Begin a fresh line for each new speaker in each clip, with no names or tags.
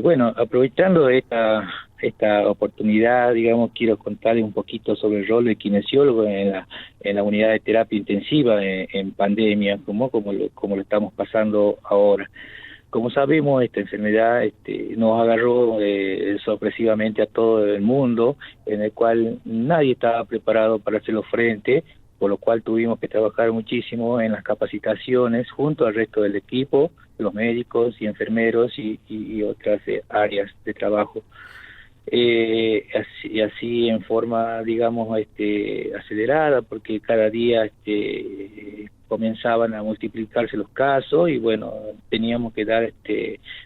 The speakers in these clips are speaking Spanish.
Bueno, aprovechando esta oportunidad, digamos, quiero contarles un poquito sobre el rol del kinesiólogo en la unidad de terapia intensiva en pandemia, como lo estamos pasando ahora. Como sabemos, esta enfermedad nos agarró sorpresivamente a todo el mundo, en el cual nadie estaba preparado para hacerlo frente, por lo cual tuvimos que trabajar muchísimo en las capacitaciones junto al resto del equipo, los médicos y enfermeros y otras áreas de trabajo. Así en forma, digamos, acelerada, porque cada día comenzaban a multiplicarse los casos y bueno, teníamos que dar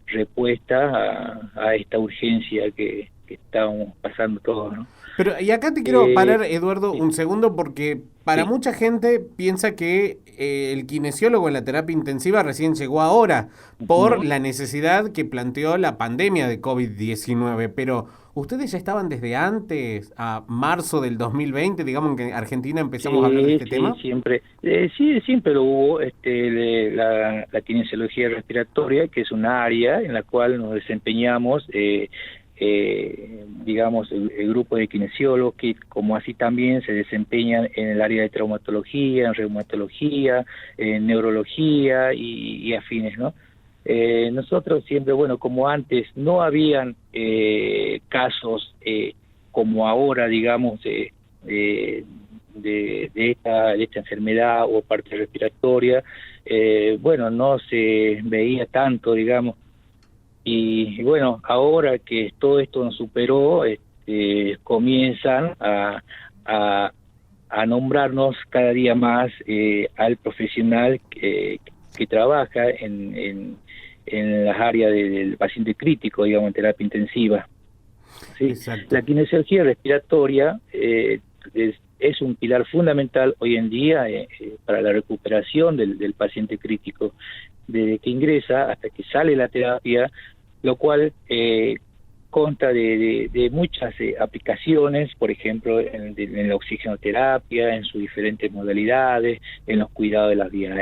respuesta a esta urgencia que estábamos pasando todos, ¿no?
Pero, y acá te quiero
Eh,
parar, Eduardo,
sí,
un segundo, porque para
sí.
mucha gente piensa que el kinesiólogo en la terapia intensiva recién llegó ahora, por
Ujú.
la necesidad que planteó la pandemia de COVID-19. Pero ustedes ya estaban desde antes, a marzo del 2020, digamos que en Argentina empezamos a hablar de
Sí,
este
sí,
tema.
siempre, sí, siempre lo hubo, la kinesiología respiratoria, que es un área en la cual nos desempeñamos, digamos, el grupo de kinesiólogos, que como así también se desempeñan en el área de traumatología, en reumatología, en neurología y afines, ¿no? Nosotros siempre, bueno, como antes no habían casos como ahora, digamos, eh, de esta enfermedad o parte respiratoria, bueno, no se veía tanto, digamos, y bueno, ahora que todo esto nos superó, comienzan a, a nombrarnos cada día más al profesional que trabaja en las áreas del paciente crítico, digamos, en terapia intensiva. Sí, la
Exacto.
kinesiología respiratoria es un pilar fundamental hoy en día para la recuperación del paciente crítico, desde que ingresa hasta que sale la terapia, lo cual consta de muchas aplicaciones, por ejemplo, en la oxigenoterapia, en sus diferentes modalidades, en los cuidados de las vías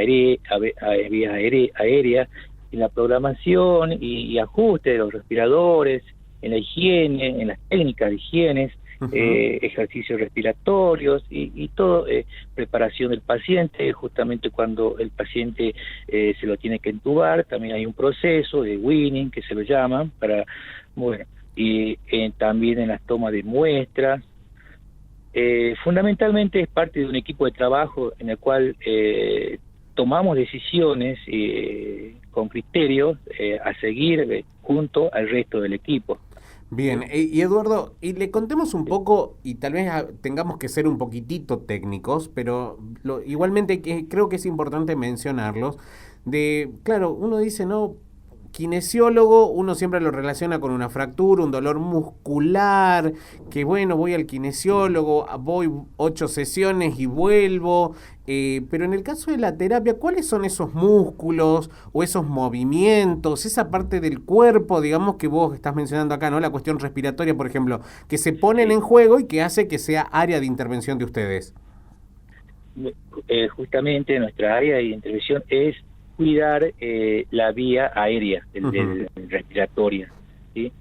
aéreas, en la programación y ajuste de los respiradores, en la higiene, en las técnicas de higiene,
Ujú.
ejercicios respiratorios y todo, preparación del paciente, justamente cuando el paciente se lo tiene que entubar, también hay un proceso de weaning que se lo llama, bueno, y también en las tomas de muestras. Fundamentalmente es parte de un equipo de trabajo en el cual tomamos decisiones con criterios a seguir junto al resto del equipo.
Bien,
¿Sí?
y Eduardo, y le contemos un poco, y tal vez tengamos que ser un poquitito técnicos, pero igualmente creo que es importante mencionarlos, claro, uno dice, no, kinesiólogo, uno siempre lo relaciona con una fractura, un dolor muscular, que bueno, voy al kinesiólogo, voy 8 sesiones y vuelvo, pero en el caso de la terapia, ¿cuáles son esos músculos o esos movimientos, esa parte del cuerpo, digamos, que vos estás mencionando acá, ¿no? La cuestión respiratoria, por ejemplo, que se ponen
Sí.
en juego y que hace que sea área de intervención de ustedes?
Justamente nuestra área de intervención es cuidar la vía aérea
Ujú.
del respiratoria, ¿sí?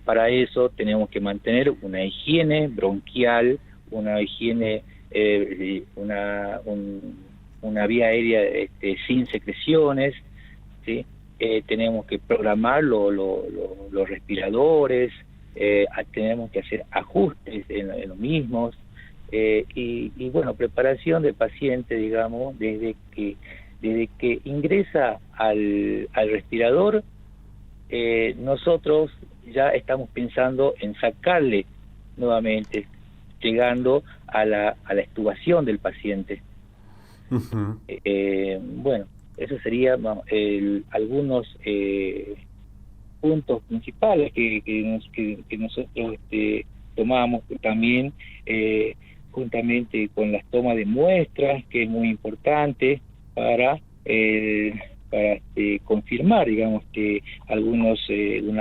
Para eso tenemos que mantener una higiene bronquial, una higiene, una vía aérea sin secreciones, ¿sí? Tenemos que programar los respiradores, tenemos que hacer ajustes en los mismos, y bueno, preparación del paciente, digamos, desde que ingresa al respirador, nosotros ya estamos pensando en sacarle nuevamente, llegando a la extubación del paciente.
Ujú.
Bueno, eso sería algunos puntos principales que nosotros tomamos también, juntamente con las tomas de muestras, que es muy importante para, eh, para confirmar, digamos, que algunas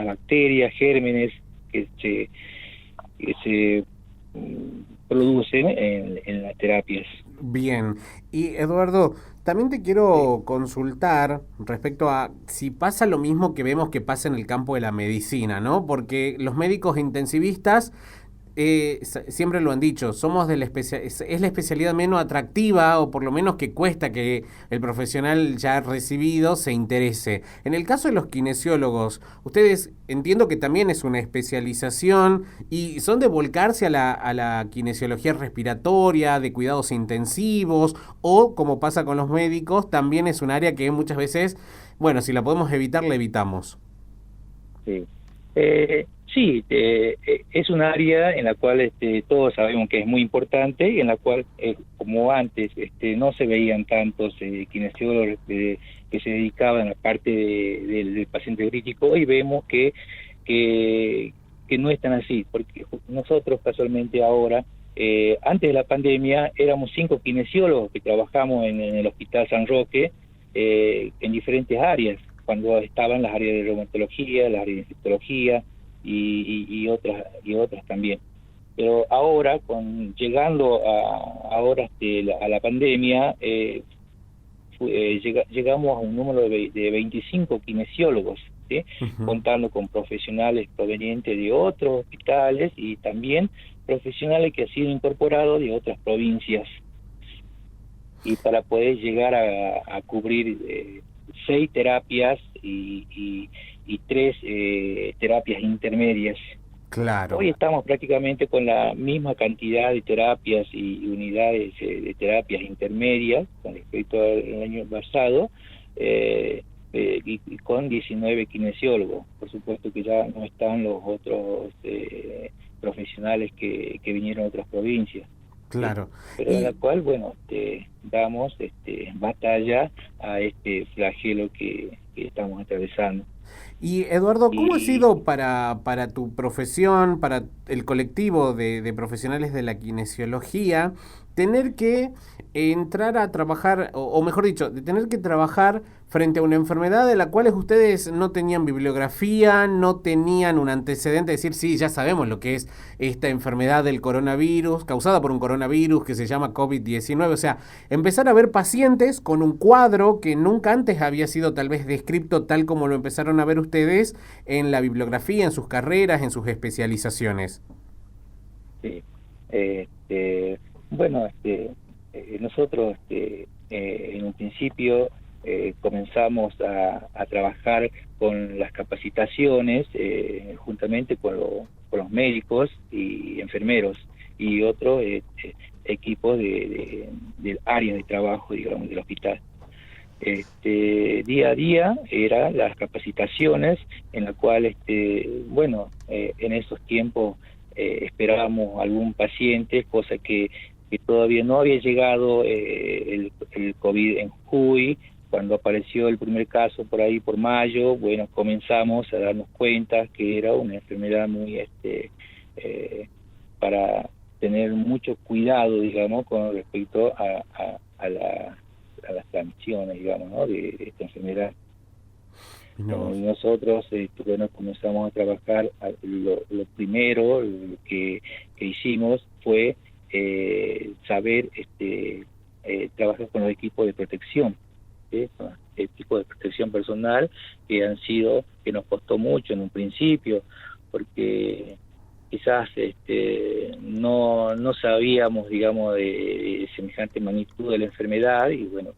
bacterias, gérmenes que se producen en las terapias.
Bien, y Eduardo, También te quiero consultar respecto a si pasa lo mismo que vemos que pasa en el campo de la medicina, ¿no? Porque los médicos intensivistas siempre lo han dicho, somos de la es la especialidad menos atractiva o por lo menos que cuesta que el profesional ya recibido se interese. En el caso de los kinesiólogos, ustedes entiendo que también es una especialización y son de volcarse a la kinesiología respiratoria, de cuidados intensivos o como pasa con los médicos, también es un área que muchas veces, bueno, si la podemos evitar, la evitamos.
Sí. Sí, es un área en la cual todos sabemos que es muy importante y en la cual, como antes, no se veían tantos kinesiólogos que se dedicaban a la parte del paciente crítico. Hoy vemos que no es tan así, porque nosotros casualmente ahora, antes de la pandemia, éramos 5 kinesiólogos que trabajamos en el Hospital San Roque en diferentes áreas, cuando estaban las áreas de reumatología, las áreas de infectología y otras también. Pero ahora, llegando a la pandemia, llegamos a un número de 25 kinesiólogos, ¿sí?
Uh-huh.
Contando con profesionales provenientes de otros hospitales y también profesionales que han sido incorporados de otras provincias. Y para poder llegar a cubrir 6 terapias y 3 terapias intermedias.
Claro.
Hoy estamos prácticamente con la misma cantidad de terapias y unidades de terapias intermedias con respecto al año pasado, y con 19 kinesiólogos. Por supuesto que ya no están los otros profesionales que vinieron de otras provincias.
Claro.
Pero en la cual, bueno, damos batalla a este flagelo que estamos atravesando.
Y Eduardo, ¿cómo ha sido para tu profesión, para el colectivo de profesionales de la kinesiología, tener que entrar a trabajar, o mejor dicho, de tener que trabajar frente a una enfermedad de la cual ustedes no tenían bibliografía, no tenían un antecedente, de decir, sí, ya sabemos lo que es esta enfermedad del coronavirus, causada por un coronavirus que se llama COVID-19, o sea, empezar a ver pacientes con un cuadro que nunca antes había sido tal vez descrito tal como lo empezaron a ver ustedes en la bibliografía, en sus carreras, en sus especializaciones?
Sí. Bueno, nosotros en un principio comenzamos a trabajar con las capacitaciones juntamente con los médicos y enfermeros y otros equipos de áreas de trabajo, digamos, del hospital. Día a día eran las capacitaciones en la cual, en esos tiempos esperábamos algún paciente, cosa que todavía no había llegado el COVID en Jujuy. Cuando apareció el primer caso por ahí por mayo, bueno, comenzamos a darnos cuenta que era una enfermedad muy para tener mucho cuidado, digamos, con respecto a las transmisiones, digamos, ¿no? de esta enfermedad.
No.
Nosotros comenzamos a trabajar. Lo primero que hicimos fue saber trabajar con los equipos de protección, ¿sí? Con el equipo de protección personal que nos costó mucho en un principio, porque quizás no sabíamos, digamos, de semejante magnitud de la enfermedad y bueno,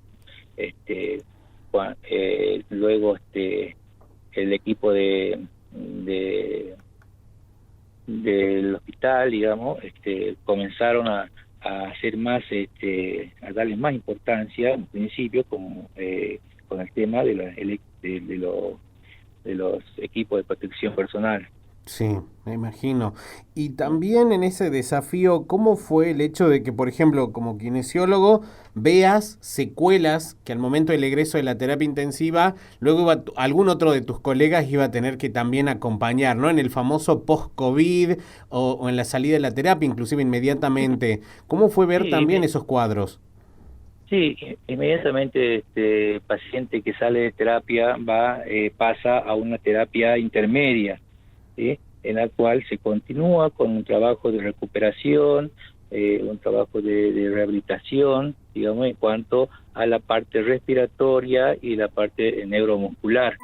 luego el equipo del hospital, digamos, comenzaron a hacer más, a darle más importancia en principio con el tema de los equipos de protección personal.
Sí, me imagino. Y también en ese desafío, ¿cómo fue el hecho de que, por ejemplo, como kinesiólogo, veas secuelas que al momento del egreso de la terapia intensiva, luego algún otro de tus colegas iba a tener que también acompañar, ¿no? En el famoso post-COVID o en la salida de la terapia, inclusive inmediatamente. ¿Cómo fue ver también esos cuadros?
Sí, inmediatamente este paciente que sale de terapia pasa a una terapia intermedia, ¿sí? En la cual se continúa con un trabajo de recuperación, un trabajo de rehabilitación, digamos, en cuanto a la parte respiratoria y la parte neuromuscular.